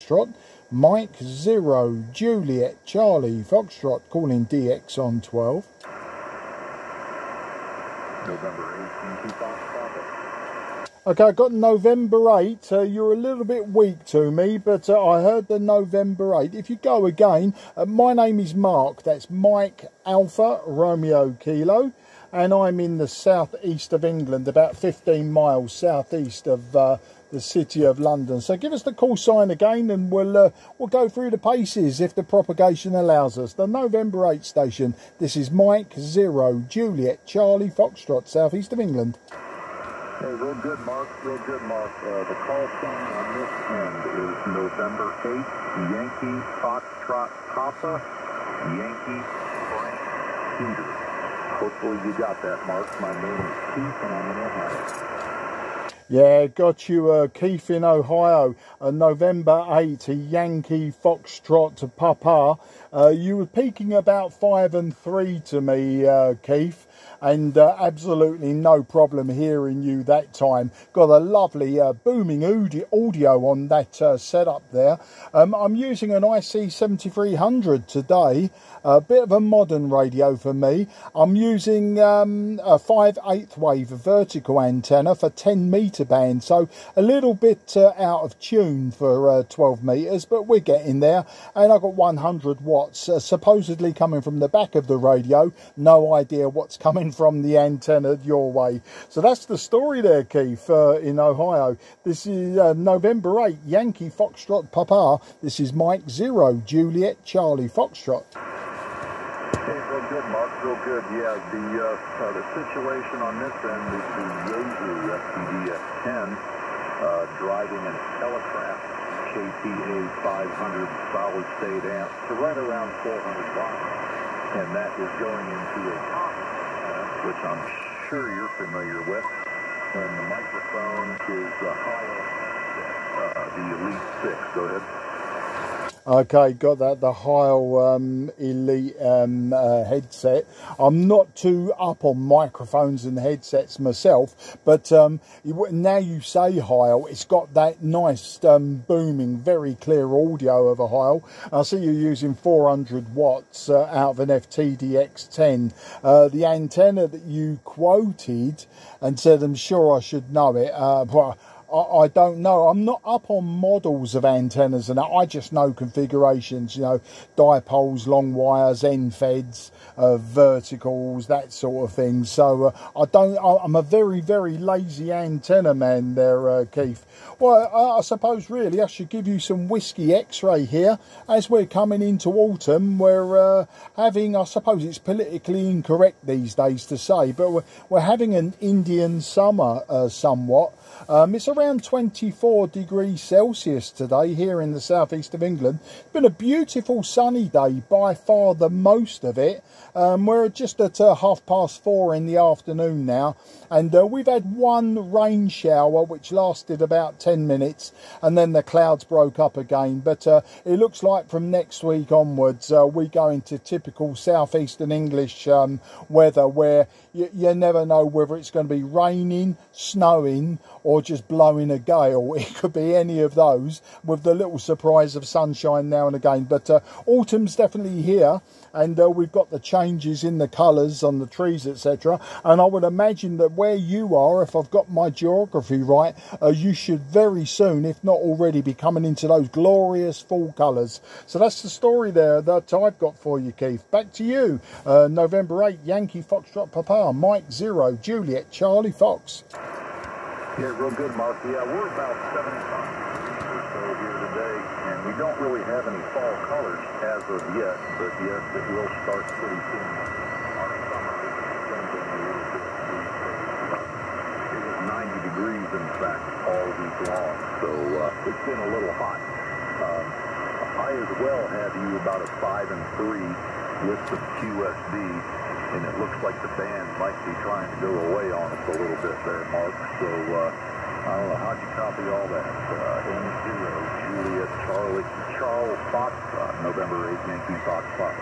Foxtrot, Mike 0 Juliet Charlie Foxtrot, calling DX on 12. November 18, Okay, I got November 8. You're a little bit weak to me, but I heard the November 8. If you go again, my name is Mark. That's Mike Alpha Romeo Kilo. And I'm in the southeast of England, about 15 miles southeast of the city of London. So give us the call sign again and we'll go through the paces if the propagation allows us. The November 8 station. This is Mike 0 Juliet Charlie Foxtrot, southeast of England. Hey, real good, Mark. Real good, Mark. The call sign on this end is November 8, Yankee Foxtrot Papa, Yankee Frank Peter. Hopefully you got that, Mark. My name is Keith and I'm in Ohio. Yeah, got you, Keith in Ohio. November 8, Yankee Foxtrot Papa. You were peaking about 5 and 3 to me, Keith. And absolutely no problem hearing you that time. Got a lovely booming audio on that setup there. I'm using an IC-7300 today. A bit of a modern radio for me. I'm using a 5/8 wave vertical antenna for 10 meter band, so a little bit out of tune for 12 meters, but we're getting there. And I've got 100 watts supposedly coming from the back of the radio. No idea what's coming from the antenna your way. So that's the story there, Keith, in Ohio. This is November 8, Yankee Foxtrot Papa. This is Mike 0 Juliet Charlie Foxtrot. Hey, real good, Mark. Real good. Yeah, the situation on this end is the Yozu FPDX-10 driving an Elecraft KTA 500 solid-state amp to right around 400 watts, and that is going into a which I'm sure you're familiar with. And the microphone is the Elite 6. Go ahead. Okay, got that, the Heil Elite headset. I'm not too up on microphones and headsets myself, but now you say Heil, it's got that nice booming, very clear audio of a Heil. I see you're using 400 watts out of an FTDX-10. The antenna that you quoted and said, I'm sure I should know it, I don't know. I'm not up on models of antennas and I just know configurations, you know, dipoles, long wires, end feds, verticals, that sort of thing. So I'm a very, very lazy antenna man there, Keith. Well, I suppose really I should give you some whiskey X-ray here. As we're coming into autumn, we're having, I suppose it's politically incorrect these days to say, but we're having an Indian summer somewhat. It's around 24 degrees Celsius today here in the southeast of England. It's been a beautiful sunny day, by far the most of it. We're just at 4:30 in the afternoon now, and we've had one rain shower which lasted about 10 minutes, and then the clouds broke up again. But it looks like from next week onwards we go into typical southeastern English weather, where you never know whether it's going to be raining, snowing, or just blowing a gale. It could be any of those, with the little surprise of sunshine now and again. But autumn's definitely here, and we've got the changes in the colours on the trees, etc. And I would imagine that where you are, if I've got my geography right, you should very soon, if not already, be coming into those glorious fall colours. So that's the story there that I've got for you, Keith. Back to you. November 8, Yankee Foxtrot Papa, Mike 0 Juliet Charlie Fox. Yeah, real good, Mark. Yeah, we're about 75 or so here today, and we don't really have any fall colors as of yet, but yes, it will start pretty soon. Our summer is extending a little bit these days. It was 90 degrees, in fact, all week long, so it's been a little hot. I as well have you about a 5 and 3 with the QSB, and it looks like the band might be trying to go away on us a little bit there, Mark. So, I don't know, how'd you copy all that? M0, Juliet, Charles Fox, November 8, Yankee Fox Papa.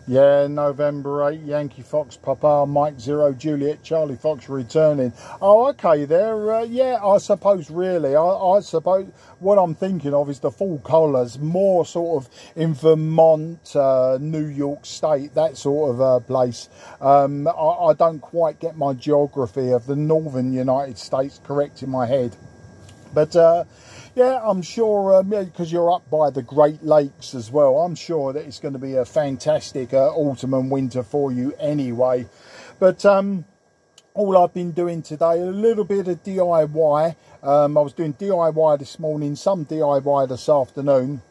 Yeah, November 8, Yankee Fox Papa, Mike 0, Juliet Charlie Fox returning. Oh, okay there. Yeah, I suppose really, I suppose what I'm thinking of is the full colours, more sort of in Vermont, New York State, that sort of place. I don't quite get my geography of the northern United States correct in my head. But yeah, I'm sure, because you're up by the Great Lakes as well, I'm sure that it's going to be a fantastic autumn and winter for you anyway. But all I've been doing today, a little bit of DIY. I was doing DIY this morning, some DIY this afternoon.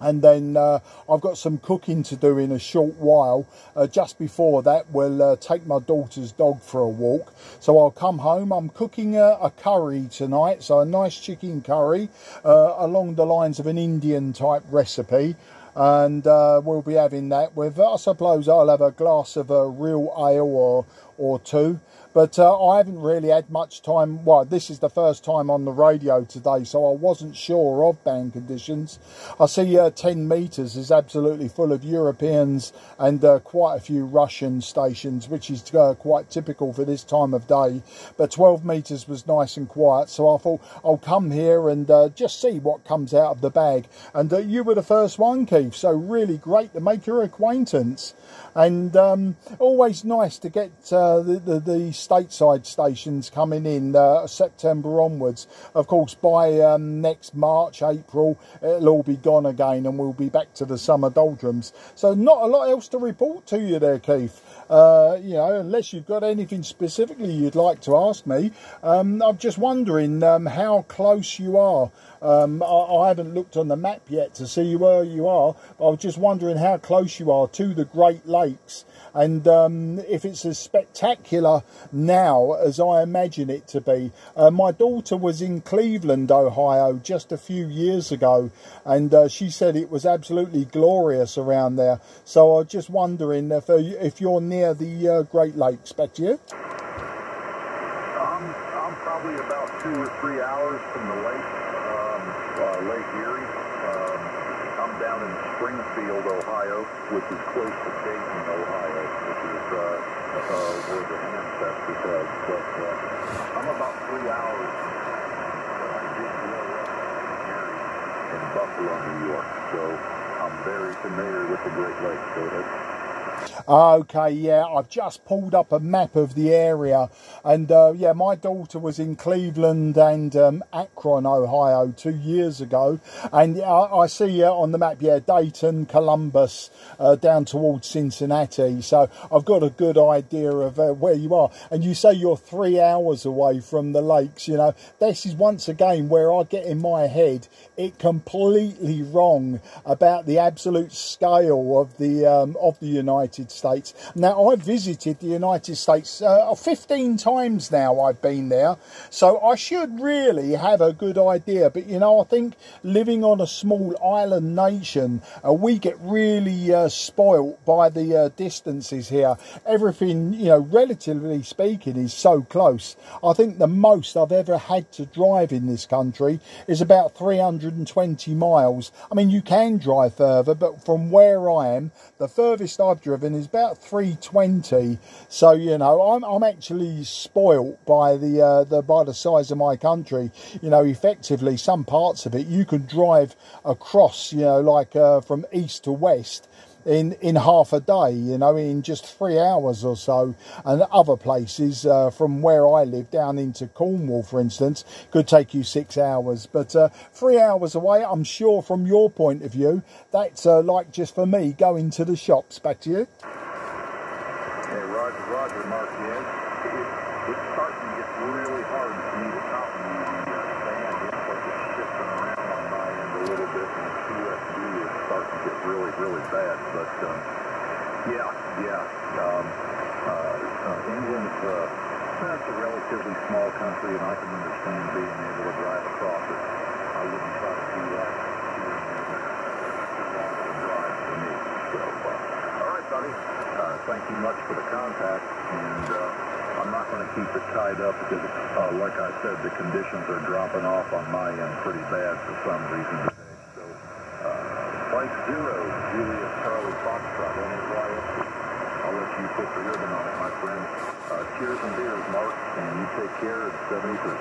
And then I've got some cooking to do in a short while. Just before that, we'll take my daughter's dog for a walk. So I'll come home. I'm cooking a curry tonight, so a nice chicken curry along the lines of an Indian type recipe. And we'll be having that with, I suppose I'll have a glass of a real ale or two. But I haven't really had much time. Well, this is the first time on the radio today, so I wasn't sure of band conditions. I see 10 metres is absolutely full of Europeans and quite a few Russian stations, which is quite typical for this time of day. But 12 metres was nice and quiet, so I thought I'll come here and just see what comes out of the bag. And you were the first one, Keith, so really great to make your acquaintance. And always nice to get the stateside stations coming in September onwards. Of course, by next March, April, it'll all be gone again and we'll be back to the summer doldrums. So not a lot else to report to you there, Keith. You know, unless you've got anything specifically you'd like to ask me. I'm just wondering how close you are. I haven't looked on the map yet to see where you are. I was just wondering how close you are to the Great Lakes, and if it's as spectacular now as I imagine it to be. My daughter was in Cleveland, Ohio just a few years ago, and she said it was absolutely glorious around there. So I was just wondering if you're near the Great Lakes. Back to you. I'm probably about 2 or 3 hours from the lake. Lake Erie. I'm down in Springfield, Ohio, which is close to Dayton, Ohio, which is where the ancestors was. But I'm about 3 hours in Buffalo, New York, so I'm very familiar with the Great Lakes. Go ahead. Okay, yeah, I've just pulled up a map of the area, and yeah, my daughter was in Cleveland and Akron, Ohio 2 years ago, and I see on the map, yeah, Dayton, Columbus, down towards Cincinnati, so I've got a good idea of where you are. And you say you're 3 hours away from the lakes. You know, this is once again where I get in my head it completely wrong about the absolute scale of the United States. Now, I've visited the United States 15 times now. I've been there, so I should really have a good idea. But you know, I think living on a small island nation, we get really spoilt by the distances here. Everything, you know, relatively speaking, is so close. I think the most I've ever had to drive in this country is about 320 miles. I mean, you can drive further, but from where I am, the furthest I've driven is about 320. So you know, I'm actually spoilt by the size of my country. You know, effectively, some parts of it you can drive across. You know, like from east to west in half a day, you know, in just 3 hours or so. And other places from where I live down into Cornwall, for instance, could take you 6 hours. But 3 hours away, I'm sure from your point of view, that's like just for me going to the shops. Back to you. Hey, Roger, Mark, it's starting to get really hard for me to copy you. The band is like it's shifting around on my end a little bit, and the QSD is starting to get really, really bad. But England's that's a relatively small country, and I can understand being able to drive across it. I wouldn't try to do that. Drive for me. So, all right, buddy. Thank you much for the contact, and I'm not going to keep it tied up because, like I said, the conditions are dropping off on my end pretty bad for some reason today. So, play Mike 0, Juliet Charlie Foxtrot, NYSC. I'll let you put the ribbon on it, my friend. Cheers and beers, Mark, and you take care at 73.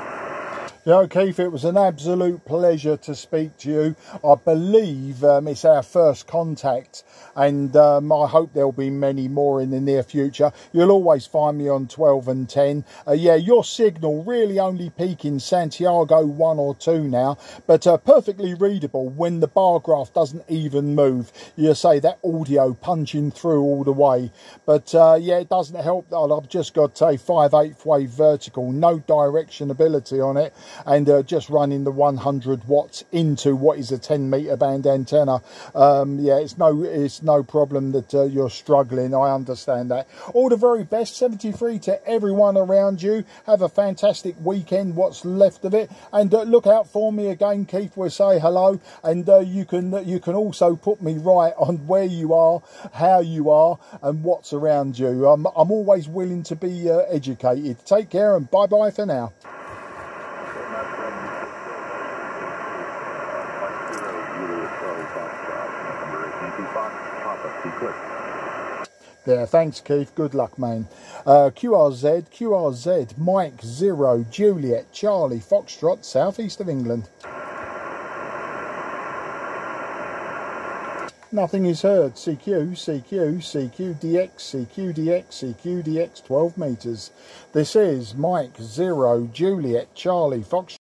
Yeah, Keith, it was an absolute pleasure to speak to you. I believe it's our first contact, and I hope there'll be many more in the near future. You'll always find me on 12 and 10. Yeah, your signal really only peaking Santiago 1 or 2 now, but perfectly readable when the bar graph doesn't even move. You say that audio punching through all the way. But yeah, it doesn't help that I've just got a 5/8 wave vertical, no directionability on it, and just running the 100 watts into what is a 10-meter band antenna. Yeah, it's no problem that you're struggling. I understand that. All the very best, 73, to everyone around you. Have a fantastic weekend, what's left of it, and look out for me again, Keith. We'll say hello, and you can also put me right on where you are, how you are, and what's around you. I'm always willing to be educated. Take care, and bye bye for now. There, thanks Keith, good luck man. QRZ, Mike 0, Juliet, Charlie, Foxtrot, southeast of England. Nothing is heard. CQ, DX, 12 meters. This is Mike 0, Juliet, Charlie, Foxtrot.